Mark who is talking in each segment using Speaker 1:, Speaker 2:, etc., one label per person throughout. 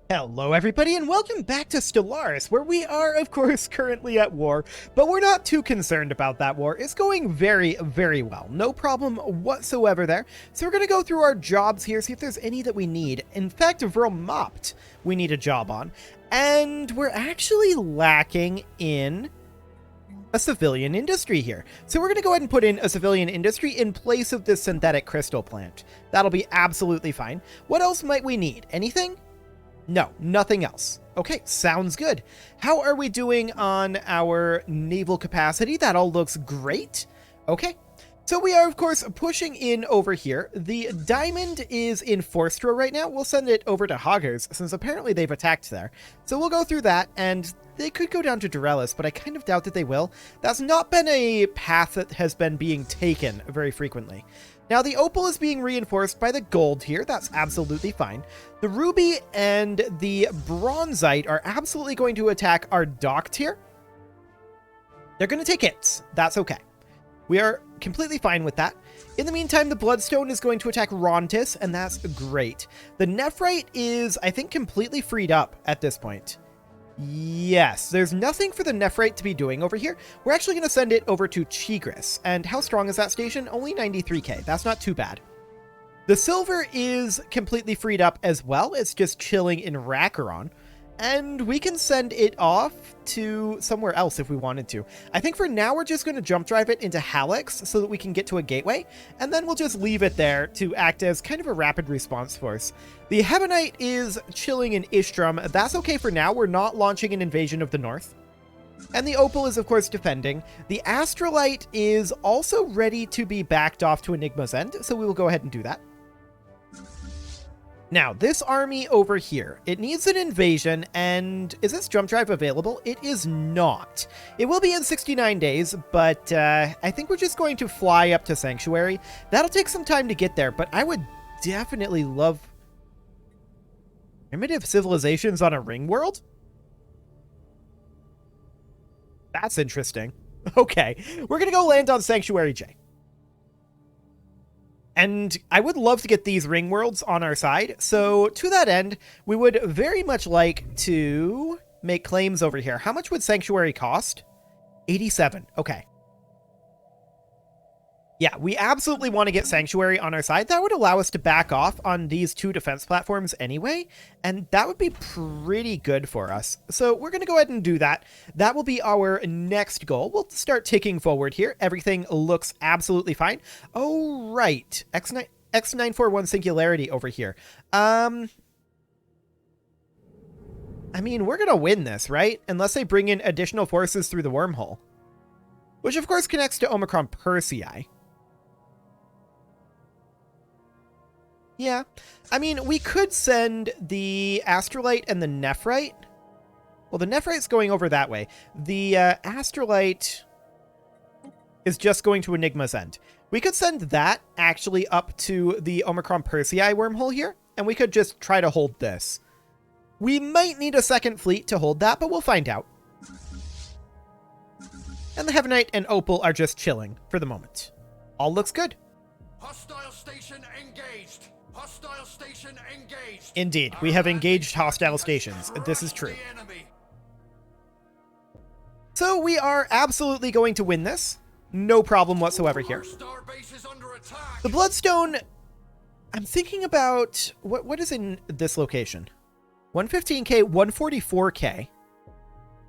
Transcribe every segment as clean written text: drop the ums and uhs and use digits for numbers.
Speaker 1: Hello everybody and welcome back to Stellaris, where we are of course currently at war, but we're not too concerned about that war. It's going very, very well. No problem whatsoever there. So we're going to go through our jobs here, see if there's any that we need. In fact, Vermopt we need a job on. And we're actually lacking in a civilian industry here. So we're going to go ahead and put in a civilian industry in place of this synthetic crystal plant. That'll be absolutely fine. What else might we need? Anything? No, nothing else. Okay, sounds good. How are we doing on our naval capacity? That all looks great. Okay, so we are, of course, pushing in over here. The Diamond is in Forstra right now. We'll send it over to Hoggers, since apparently they've attacked there. So we'll go through that, and they could go down to Dorellis, but I kind of doubt that they will. That's not been a path that has been being taken very frequently. Now, the opal is being reinforced by the gold here. That's absolutely fine. The ruby and the bronzite are absolutely going to attack our dock tier. They're going to take hits. That's okay. We are completely fine with that. In the meantime, the bloodstone is going to attack Rontis, and that's great. The nephrite is, I think, completely freed up at this point. Yes, there's nothing for the nephrite to be doing over here. We're actually going to send it over to Chigris. And how strong is that station? Only 93k. That's not too bad. The silver is completely freed up as well. It's just chilling in Rakaron. And we can send it off to somewhere else if we wanted to. I think for now we're just going to jump drive it into Hallex so that we can get to a gateway. And then we'll just leave it there to act as kind of a rapid response force. The Hebonite is chilling in Ishtram. That's okay for now. We're not launching an invasion of the north. And the Opal is, of course, defending. The Astrolite is also ready to be backed off to Enigma's End, so we will go ahead and do that. Now, this army over here, it needs an invasion, and is this jump drive available? It is not. It will be in 69 days, but I think we're just going to fly up to Sanctuary. That'll take some time to get there, but I would definitely love primitive civilizations on a ring world? That's interesting. Okay, we're going to go land on Sanctuary J. And I would love to get these ring worlds on our side. So to that end, we would very much like to make claims over here. How much would Sanctuary cost? 87. Okay. Yeah, we absolutely want to get Sanctuary on our side. That would allow us to back off on these two defense platforms anyway, and that would be pretty good for us. So we're going to go ahead and do that. That will be our next goal. We'll start ticking forward here. Everything looks absolutely fine. Oh, right. X941 Singularity over here. I mean, we're going to win this, right? Unless they bring in additional forces through the wormhole. Which, of course, connects to Omicron Persei. Yeah, I mean, we could send the Astrolite and the Nephrite. Well, the Nephrite's going over that way. The Astrolite is just going to Enigma's End. We could send that actually up to the Omicron Persei wormhole here, and we could just try to hold this. We might need a second fleet to hold that, but we'll find out. And the Hebonite and Opal are just chilling for the moment. All looks good.
Speaker 2: Hostile station engaged. Hostile station engaged.
Speaker 1: Indeed, we have engaged hostile stations. This is true. So we are absolutely going to win this. No problem whatsoever here. The Bloodstone, I'm thinking about, what is in this location? 115k, 144k.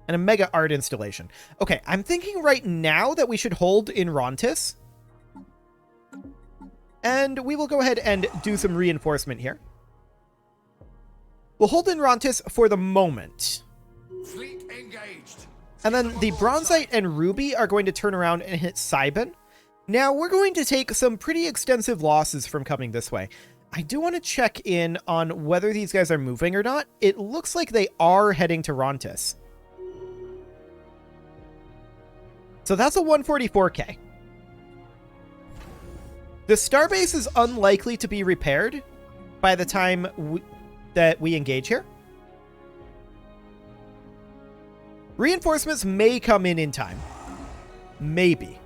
Speaker 1: And a mega art installation. Okay, I'm thinking right now that we should hold in Rontis. And we will go ahead and do some reinforcement here. We'll hold in Rontis for the moment.
Speaker 2: Fleet engaged.
Speaker 1: And then the Bronzite and Ruby are going to turn around and hit Cybin. Now, we're going to take some pretty extensive losses from coming this way. I do want to check in on whether these guys are moving or not. It looks like they are heading to Rontis. So that's a 144k. The starbase is unlikely to be repaired by the time that we engage here. Reinforcements may come in time. Maybe.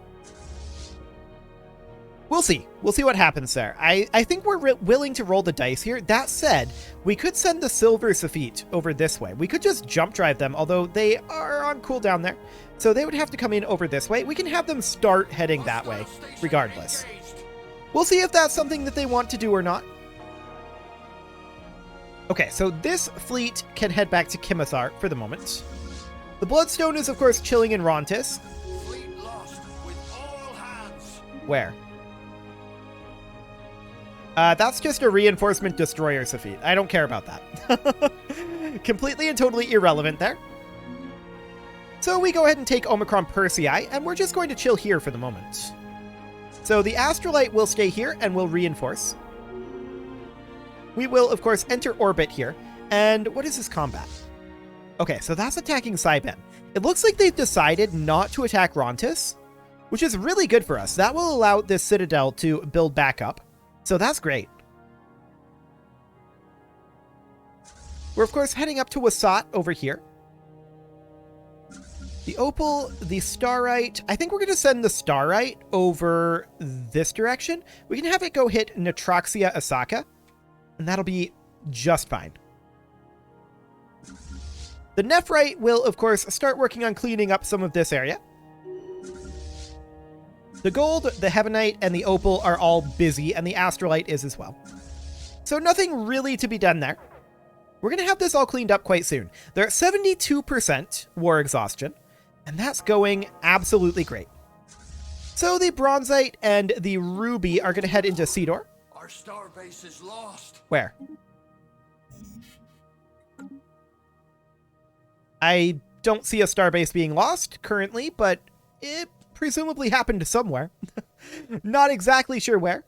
Speaker 1: We'll see. We'll see what happens there. I think we're willing to roll the dice here. That said, we could send the Silver Saphite over this way. We could just jump drive them, although they are on cooldown there. So they would have to come in over this way. We can have them start heading that way, regardless. We'll see if that's something that they want to do or not. Okay, so this fleet can head back to Kimithar for the moment. The Bloodstone is, of course, chilling in Rontis.
Speaker 2: Fleet lost with all hands.
Speaker 1: Where? That's just a reinforcement destroyer, Saphite. I don't care about that. Completely and totally irrelevant there. So we go ahead and take Omicron Persei, and we're just going to chill here for the moment. So the Astrolite will stay here and will reinforce. We will, of course, enter orbit here. And what is this combat? Okay, so that's attacking Saiben. It looks like they've decided not to attack Rontis, which is really good for us. That will allow this Citadel to build back up. So that's great. We're, of course, heading up to Wasat over here. The Opal, the Starite. I think we're going to send the Starite over this direction. We can have it go hit Natraxia Asaka, and that'll be just fine. The Nephrite will, of course, start working on cleaning up some of this area. The Gold, the Heavenite, and the Opal are all busy, and the Astrolite is as well. So nothing really to be done there. We're going to have this all cleaned up quite soon. They're at 72% war exhaustion, and that's going absolutely great. So the Bronzite and the Ruby are going to head into Cedar.
Speaker 2: Our starbase is lost.
Speaker 1: Where? I don't see a starbase being lost currently, but it presumably happened somewhere. Not exactly sure where.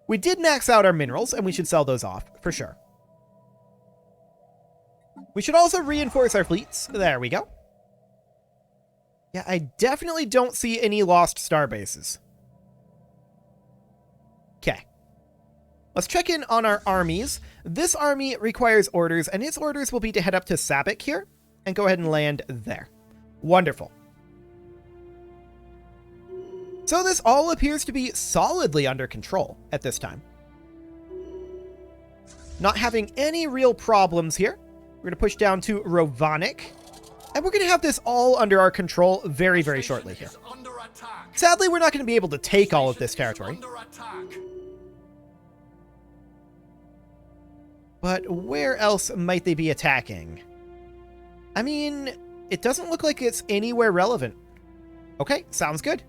Speaker 1: We did max out our minerals, and we should sell those off, for sure. We should also reinforce our fleets. There we go. Yeah, I definitely don't see any lost starbases. Okay. Let's check in on our armies. This army requires orders, and its orders will be to head up to Sabik here and go ahead and land there. Wonderful. So this all appears to be solidly under control at this time. Not having any real problems here. We're going to push down to Rovanic, and we're going to have this all under our control very, very shortly here. Sadly, we're not going to be able to take all of this territory. But where else might they be attacking? I mean, it doesn't look like it's anywhere relevant. Okay, sounds good.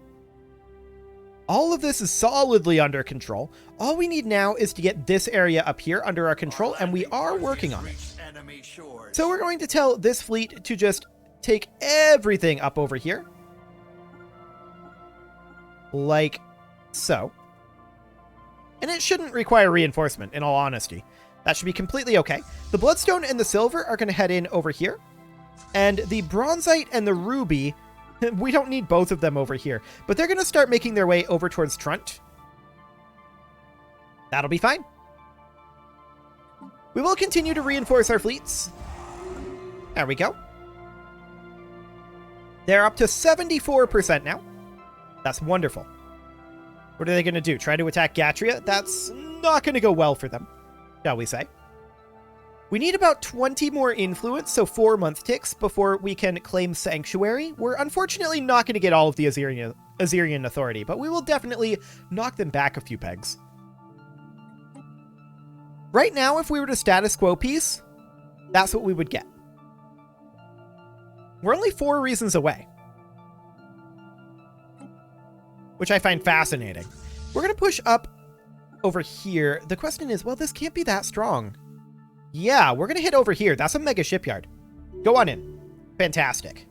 Speaker 1: All of this is solidly under control. All we need now is to get this area up here under our control, and we are working on it. So we're going to tell this fleet to just take everything up over here. Like so. And it shouldn't require reinforcement, in all honesty. That should be completely okay. The Bloodstone and the Silver are going to head in over here. And the Bronzite and the Ruby, we don't need both of them over here. But they're going to start making their way over towards Trunt. That'll be fine. We will continue to reinforce our fleets. There we go. They're up to 74% now. That's wonderful. What are they going to do? Try to attack Gatria? That's not going to go well for them, shall we say. We need about 20 more influence, so 4 month ticks, before we can claim Sanctuary. We're unfortunately not going to get all of the Azerian authority, but we will definitely knock them back a few pegs. Right now, if we were to status quo peace, that's what we would get. We're only 4 reasons away, which I find fascinating. We're going to push up over here. The question is, well, this can't be that strong. Yeah, we're going to hit over here. That's a mega shipyard. Go on in. Fantastic.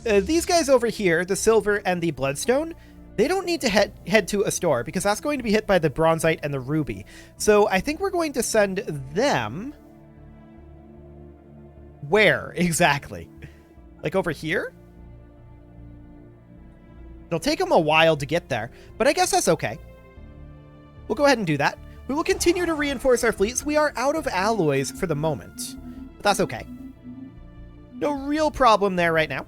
Speaker 1: These guys over here, the Silver and the Bloodstone, they don't need to head to a store because that's going to be hit by the Bronzite and the Ruby. So I think we're going to send them... Where exactly? Like over here? It'll take them a while to get there, but I guess that's okay. We'll go ahead and do that. We will continue to reinforce our fleets. We are out of alloys for the moment, but that's okay. No real problem there right now.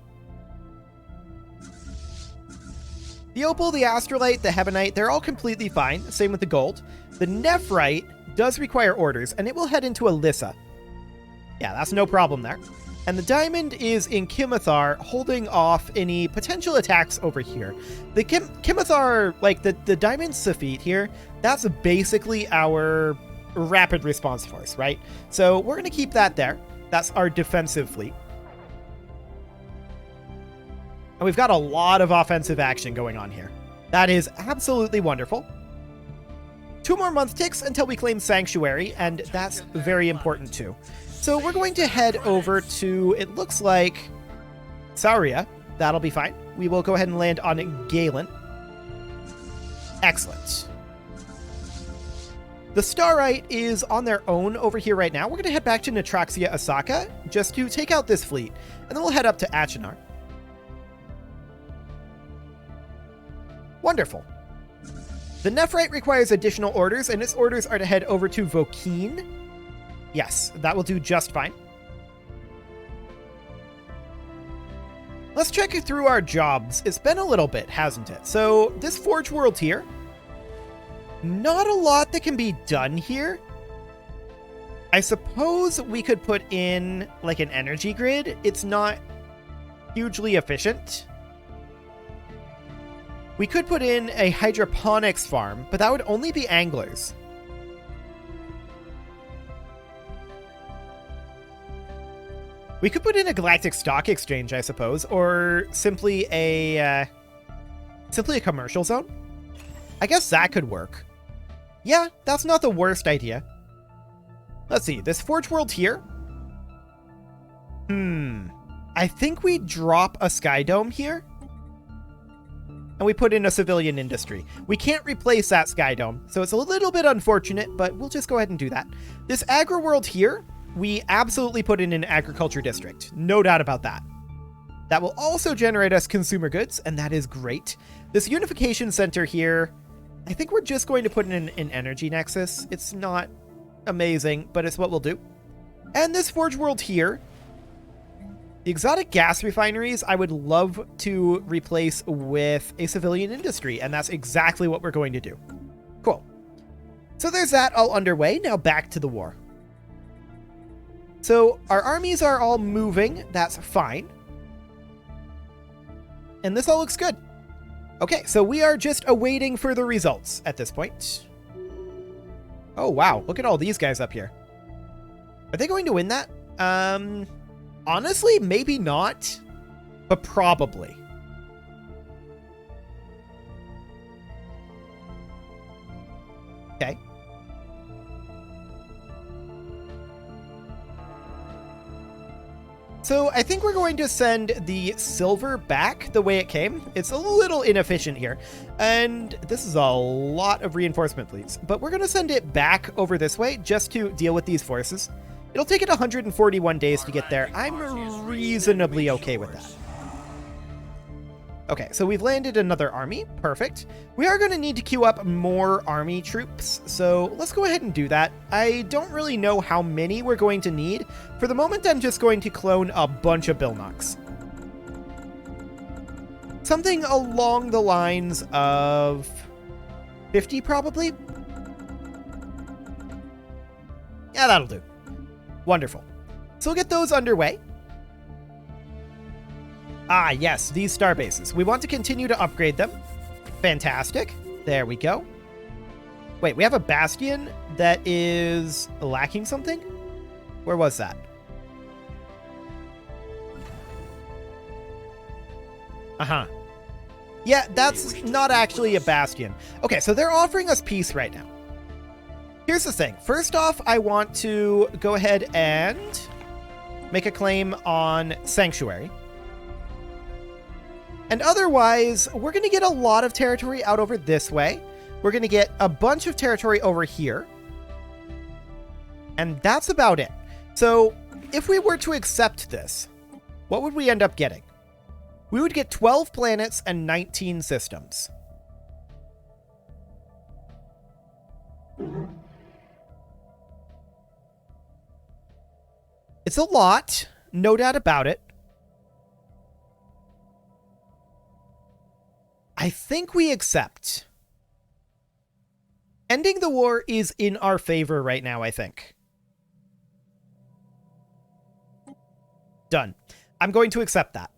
Speaker 1: The opal, the astrolite, the heavenite, they're all completely fine. Same with the gold. The nephrite does require orders, and it will head into Alyssa. Yeah, that's no problem there. And the diamond is in Kimithar, holding off any potential attacks over here. The Kimithar, like the diamond Safite here, that's basically our rapid response force, right? So we're going to keep that there. That's our defensive fleet. And we've got a lot of offensive action going on here. That is absolutely wonderful. 2 more month ticks until we claim Sanctuary, and that's very important too. So we're going to head over to, it looks like, Sauria. That'll be fine. We will go ahead and land on Galen. Excellent. The Starite is on their own over here right now. We're going to head back to Natraxia Asaka just to take out this fleet, and then we'll head up to Achenar. Wonderful. The Nephrite requires additional orders, and its orders are to head over to Vokeen. Yes, that will do just fine. Let's check through our jobs. It's been a little bit, hasn't it? So this Forge World here, not a lot that can be done here. I suppose we could put in like an energy grid. It's not hugely efficient. We could put in a hydroponics farm, but that would only be anglers. We could put in a galactic stock exchange, I suppose, or simply a commercial zone. I guess that could work. Yeah, that's not the worst idea. Let's see, this Forge World here. I think we drop a Sky Dome here. And we put in a civilian industry. We can't replace that Sky Dome, so it's a little bit unfortunate, but we'll just go ahead and do that. This Agri World here, we absolutely put in an agriculture district. No doubt about that. That will also generate us consumer goods, and that is great. This Unification Center here, I think we're just going to put in an energy nexus. It's not amazing, but it's what we'll do. And this Forge World here, the exotic gas refineries, I would love to replace with a civilian industry, and that's exactly what we're going to do. Cool. So there's that all underway. Now back to the war. So our armies are all moving. That's fine. And this all looks good. Okay, so we are just awaiting further results at this point. Oh, wow. Look at all these guys up here. Are they going to win that? Honestly, maybe not, but probably. Okay. So I think we're going to send the silver back the way it came. It's a little inefficient here, and this is a lot of reinforcement fleets, but we're going to send it back over this way just to deal with these forces. It'll take it 141 days to get there. I'm reasonably okay with that. Okay, so we've landed another army. Perfect. We are going to need to queue up more army troops, so let's go ahead and do that. I don't really know how many we're going to need. For the moment, I'm just going to clone a bunch of Bilnoks. Something along the lines of 50, probably? Yeah, that'll do. Wonderful. So we'll get those underway. Ah, yes, these star bases. We want to continue to upgrade them. Fantastic. There we go. Wait, we have a bastion that is lacking something? Where was that? Uh-huh. Yeah, that's not actually a bastion. Okay, so they're offering us peace right now. Here's the thing. First off, I want to go ahead and make a claim on Sanctuary. And otherwise, we're going to get a lot of territory out over this way. We're going to get a bunch of territory over here. And that's about it. So if we were to accept this, what would we end up getting? We would get 12 planets and 19 systems. It's a lot, no doubt about it. I think we accept. Ending the war is in our favor right now, I think. Done. I'm going to accept that.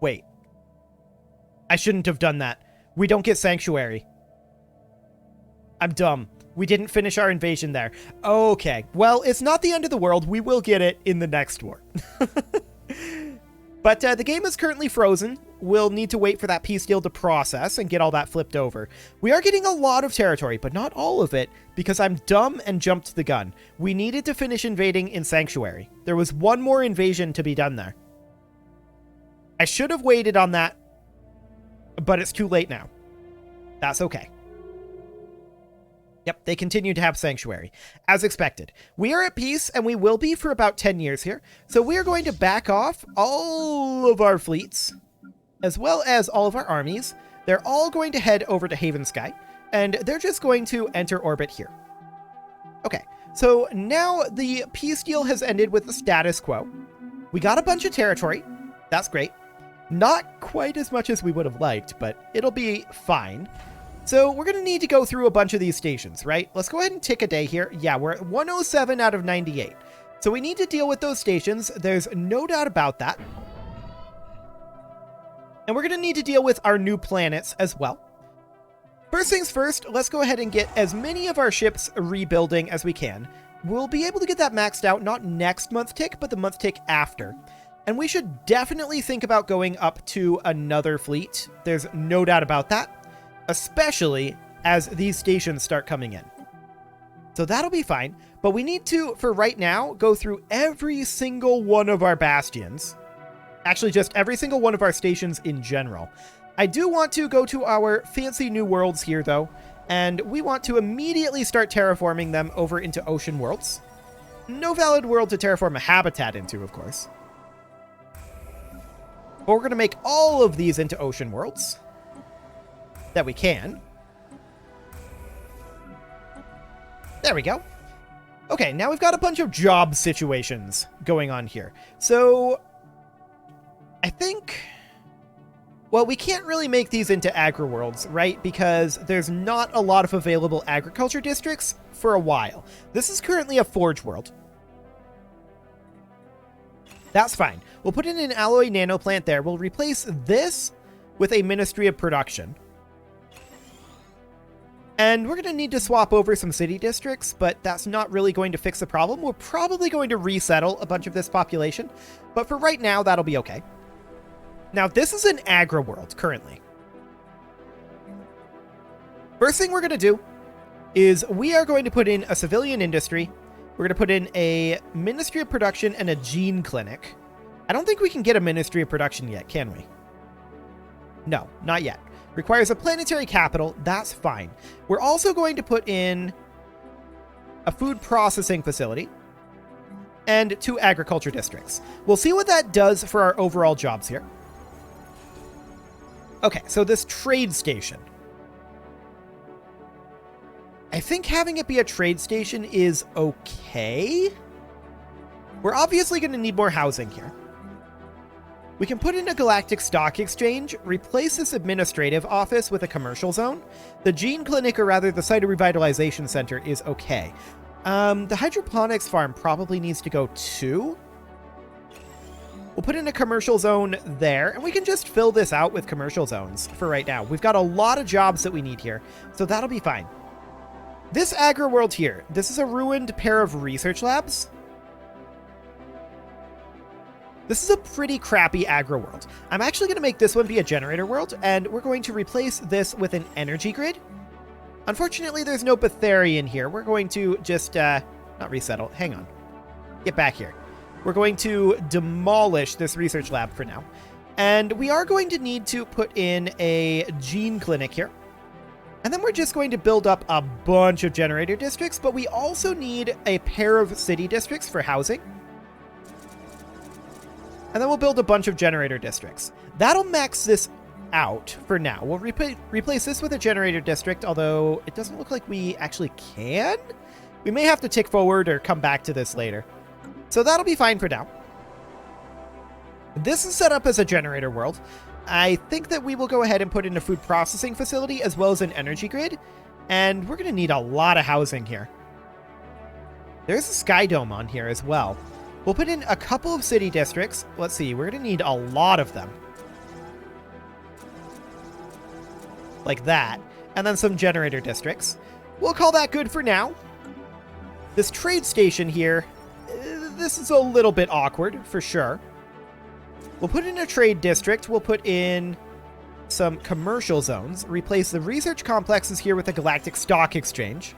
Speaker 1: Wait. I shouldn't have done that. We don't get Sanctuary. I'm dumb. We didn't finish our invasion there. Okay. Well, it's not the end of the world. We will get it in the next war. But the game is currently frozen. We'll need to wait for that peace deal to process and get all that flipped over. We are getting a lot of territory, but not all of it, because I'm dumb and jumped the gun. We needed to finish invading in Sanctuary. There was one more invasion to be done there. I should have waited on that, but it's too late now. That's okay. Yep, they continue to have Sanctuary, as expected. We are at peace, and we will be for about 10 years here, so we are going to back off all of our fleets, as well as all of our armies. They're all going to head over to Haven Sky, and they're just going to enter orbit here. Okay, so now the peace deal has ended with the status quo. We got a bunch of territory. That's great. Not quite as much as we would have liked, but it'll be fine. So we're going to need to go through a bunch of these stations, right? Let's go ahead and tick a day here. Yeah, we're at 107 out of 98. So we need to deal with those stations. There's no doubt about that. And we're going to need to deal with our new planets as well. First things first, let's go ahead and get as many of our ships rebuilding as we can. We'll be able to get that maxed out, not next month tick, but the month tick after. And we should definitely think about going up to another fleet. There's no doubt about that. Especially as these stations start coming in. So that'll be fine, but we need to, for right now, go through every single one of our bastions. Actually, just every single one of our stations in general. I do want to go to our fancy new worlds here, though, and we want to immediately start terraforming them over into ocean worlds. No valid world to terraform a habitat into, of course. But we're going to make all of these into ocean worlds. That we can. There we go. Okay, now we've got a bunch of job situations going on here. So, I think... Well, we can't really make these into agri-worlds, right? Because there's not a lot of available agriculture districts for a while. This is currently a forge world. That's fine. We'll put in an alloy nanoplant there. We'll replace this with a Ministry of Production. And we're going to need to swap over some city districts, but that's not really going to fix the problem. We're probably going to resettle a bunch of this population, but for right now, that'll be okay. Now, this is an agri-world currently. First thing we're going to do is we are going to put in a civilian industry. We're going to put in a Ministry of Production and a gene clinic. I don't think we can get a Ministry of Production yet, can we? No, not yet. Requires a planetary capital. That's fine. We're also going to put in a food processing facility and 2 agriculture districts. We'll see what that does for our overall jobs here. Okay, so this trade station. I think having it be a trade station is okay. We're obviously going to need more housing here. We can put in a galactic stock exchange, replace this administrative office with a commercial zone. The gene clinic, or rather the site of revitalization center, is okay. The hydroponics farm probably needs to go too. We'll put in a commercial zone there, and we can just fill this out with commercial zones for right now. We've got a lot of jobs that we need here, so that'll be fine. This agri-world here, this is a ruined pair of research labs. This is a pretty crappy agri-world. I'm actually going to make this one be a generator world, and we're going to replace this with an energy grid. Unfortunately, there's no Betharian here. We're going to just, not resettle. Hang on. Get back here. We're going to demolish this research lab for now. And we are going to need to put in a gene clinic here. And then we're just going to build up a bunch of generator districts, but we also need a pair of city districts for housing. And then we'll build a bunch of generator districts. That'll max this out for now. We'll replace this with a generator district, although it doesn't look like we actually can. We may have to tick forward or come back to this later. So that'll be fine for now. This is set up as a generator world. I think that we will go ahead and put in a food processing facility as well as an energy grid, and we're going to need a lot of housing here. There's a sky dome on here as well. We'll put in a couple of city districts. Let's see, we're going to need a lot of them. Like that. And then some generator districts. We'll call that good for now. This trade station here, this is a little bit awkward, for sure. We'll put in a trade district. We'll put in some commercial zones. Replace the research complexes here with a galactic stock exchange.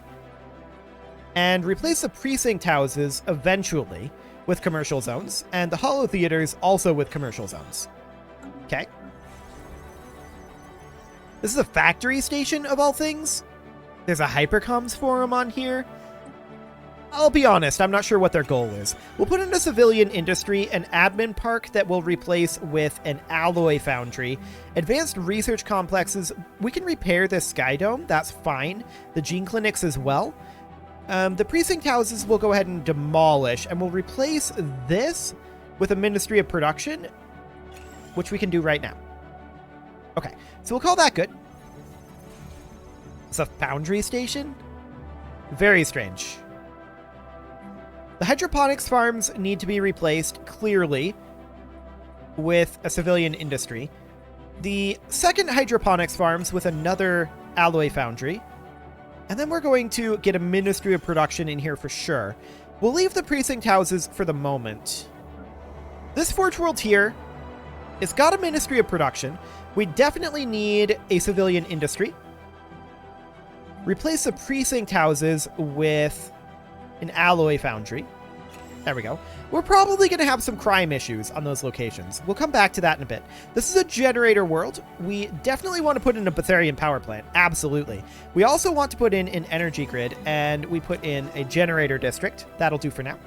Speaker 1: And replace the precinct houses eventually with commercial zones. And the holo theaters also with commercial zones. Okay. This is a factory station of all things. There's a hypercoms forum on here. I'll be honest, I'm not sure what their goal is. We'll put in a civilian industry, an admin park that will replace with an alloy foundry, advanced research complexes. We can repair this sky dome, that's fine. The gene clinics as well. The precinct houses we'll go ahead and demolish, and we'll replace this with a Ministry of Production, which we can do right now. Okay, so we'll call that good. It's a foundry station? Very strange. The hydroponics farms need to be replaced, clearly, with a civilian industry. The second hydroponics farms with another alloy foundry. And then we're going to get a Ministry of Production in here for sure. We'll leave the precinct houses for the moment. This Forge World here, it's got a Ministry of Production. We definitely need a civilian industry. Replace the precinct houses with an alloy foundry. There we go. We're probably going to have some crime issues on those locations. We'll come back to that in a bit. This is a generator world. We definitely want to put in a Betharian power plant. Absolutely. We also want to put in an energy grid, and we put in a generator district. That'll do for now.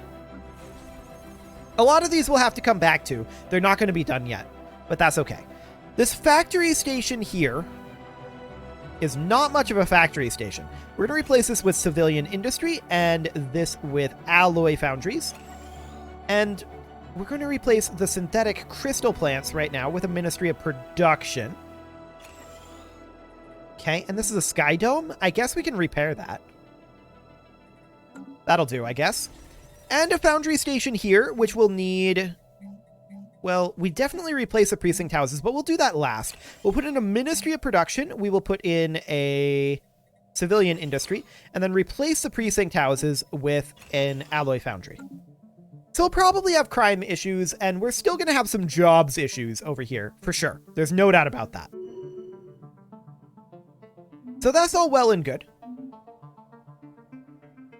Speaker 1: A lot of these we'll have to come back to. They're not going to be done yet, but that's okay. This factory station here is not much of a factory station. We're going to replace this with civilian industry and this with alloy foundries. And we're going to replace the synthetic crystal plants right now with a Ministry of Production. Okay, and this is a sky dome. I guess we can repair that. That'll do, I guess. And a foundry station here, which will need... Well, we definitely replace the precinct houses, but we'll do that last. We'll put in a Ministry of Production. We will put in a civilian industry, and then replace the precinct houses with an alloy foundry. So we'll probably have crime issues, and we're still going to have some jobs issues over here, for sure. There's no doubt about that. So that's all well and good.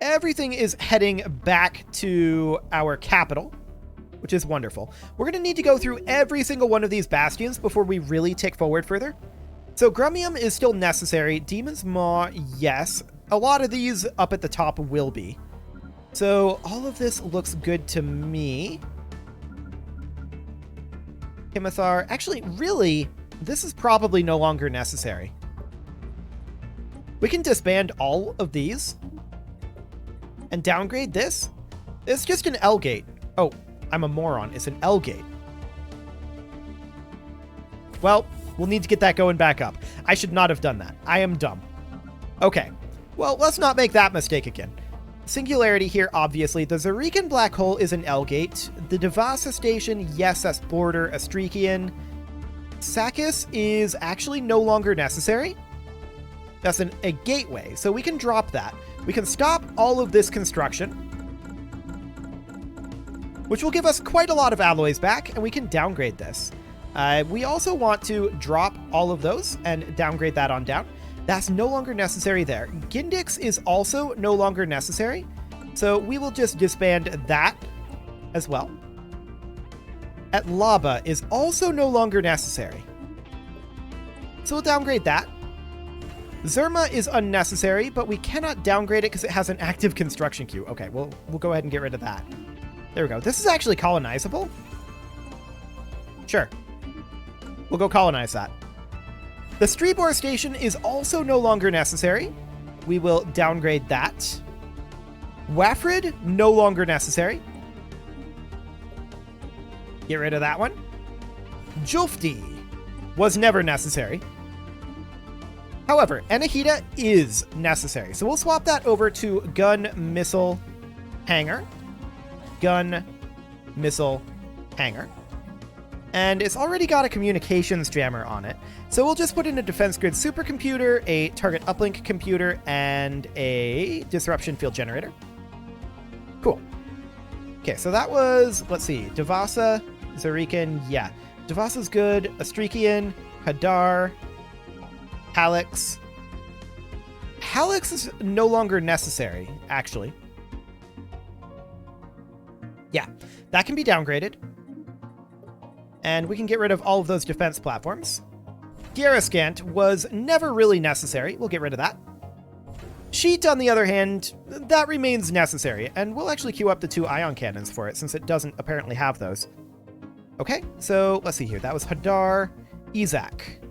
Speaker 1: Everything is heading back to our capital, which is wonderful. We're going to need to go through every single one of these bastions before we really tick forward further. So Grumium is still necessary. Demon's Maw, yes. A lot of these up at the top will be. So all of this looks good to me. Himithar. Actually, really, this is probably no longer necessary. We can disband all of these and downgrade this. It's just an L gate. Oh, I'm a moron. It's an L gate. Well, we'll need to get that going back up. I should not have done that. I am dumb. Okay. Well, let's not make that mistake again. Singularity here, obviously. The Zarican black hole is an L gate. The Devasa station, yes, that's border Astrikian. Sakis is actually no longer necessary. That's a gateway, so we can drop that. We can stop all of this construction, which will give us quite a lot of alloys back, and we can downgrade this. We also want to drop all of those and downgrade that on down. That's no longer necessary there. Gindix is also no longer necessary, so we will just disband that as well. At Laba is also no longer necessary, so we'll downgrade that. Zerma is unnecessary, but we cannot downgrade it because it has an active construction queue. Okay, we'll go ahead and get rid of that. There we go. This is actually colonizable. Sure. We'll go colonize that. The Strebor station is also no longer necessary. We will downgrade that. Wafrid, no longer necessary. Get rid of that one. Jufti was never necessary. However, Anahita is necessary. So we'll swap that over to gun, missile, hangar. Gun, missile, hangar. And it's already got a communications jammer on it. So we'll just put in a defense grid supercomputer, a target uplink computer, and a disruption field generator. Cool. Okay, so that was, let's see, Devasa, Zarikan, yeah. Devasa's good, Astrikian, Hadar, Halix. Halix is no longer necessary, actually. Yeah, that can be downgraded. And we can get rid of all of those defense platforms. Garriskant was never really necessary. We'll get rid of that. Sheet, on the other hand, that remains necessary. And we'll actually queue up the 2 ion cannons for it, since it doesn't apparently have those. Okay, so let's see here. That was Hadar, Izak.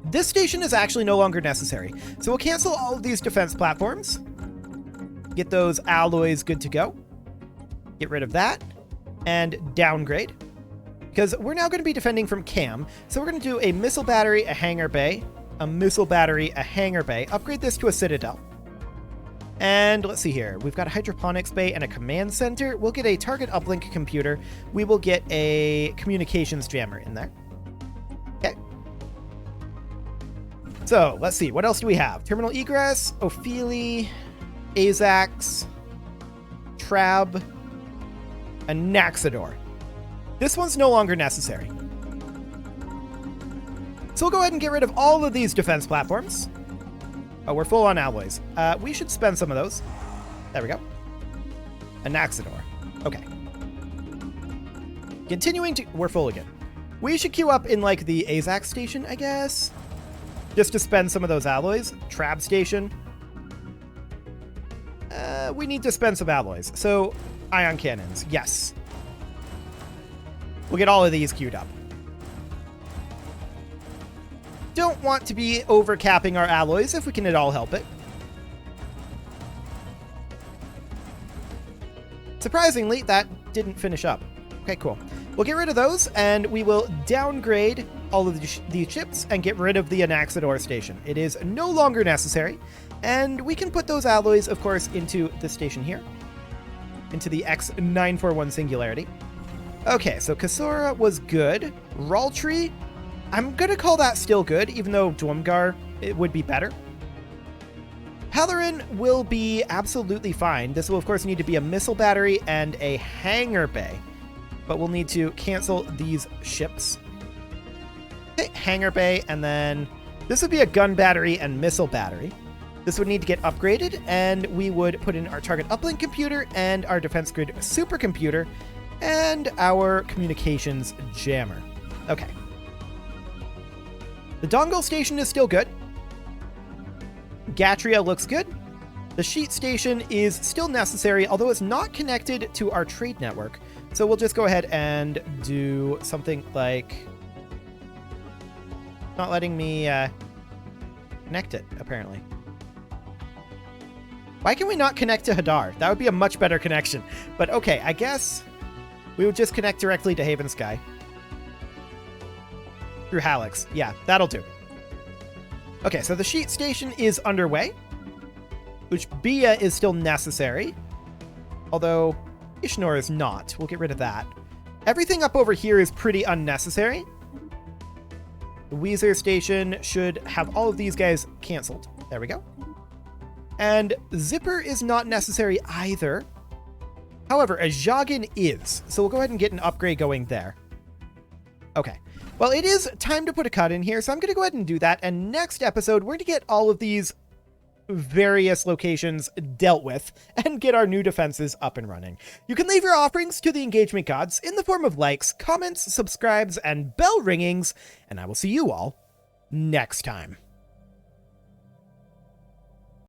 Speaker 1: This station is actually no longer necessary. So we'll cancel all of these defense platforms. Get those alloys good to go. Get rid of that. And downgrade. Because we're now going to be defending from Cam. So we're going to do a missile battery, a hangar bay, a missile battery, a hangar bay. Upgrade this to a citadel. And let's see here. We've got a hydroponics bay and a command center. We'll get a target uplink computer. We will get a communications jammer in there. Okay. So let's see. What else do we have? Terminal egress, Ophelia, Azax, Trab, and Naxidor. This one's no longer necessary. So we'll go ahead and get rid of all of these defense platforms. Oh, we're full on alloys. We should spend some of those. There we go. A Naxidor. Okay. Continuing to... We're full again. We should queue up in, like, the Azax station, I guess. Just to spend some of those alloys. Trab station. We need to spend some alloys. So, ion cannons. Yes. We'll get all of these queued up. Don't want to be overcapping our alloys if we can at all help it. Surprisingly, that didn't finish up. Okay, cool. We'll get rid of those, and we will downgrade all of these ships and get rid of the Anaxidor station. It is no longer necessary, and we can put those alloys, of course, into the station here, into the X941 Singularity. Okay, so Kasora was good. Raltree, I'm going to call that still good, even though Dwumgar, it would be better. Halloran will be absolutely fine. This will, of course, need to be a missile battery and a hangar bay. But we'll need to cancel these ships. Okay, hangar bay, and then this would be a gun battery and missile battery. This would need to get upgraded, and we would put in our target uplink computer and our defense grid supercomputer and our communications jammer. Okay. The dongle station is still good. Gatria looks good. The sheet station is still necessary, although it's not connected to our trade network. So we'll just go ahead and do something like... Not letting me connect it, apparently. Why can we not connect to Hadar? That would be a much better connection. But okay, I guess we would just connect directly to Haven Sky. Through Halix. Yeah, that'll do. Okay, so the sheet station is underway, which Bia is still necessary, although Ishnor is not. We'll get rid of that. Everything up over here is pretty unnecessary. The Weezer station should have all of these guys canceled. There we go. And Zipper is not necessary either. However, a Jagin is, so we'll go ahead and get an upgrade going there. Okay. Well, it is time to put a cut in here, so I'm going to go ahead and do that. And next episode, we're going to get all of these various locations dealt with and get our new defenses up and running. You can leave your offerings to the engagement gods in the form of likes, comments, subscribes, and bell ringings, and I will see you all next time.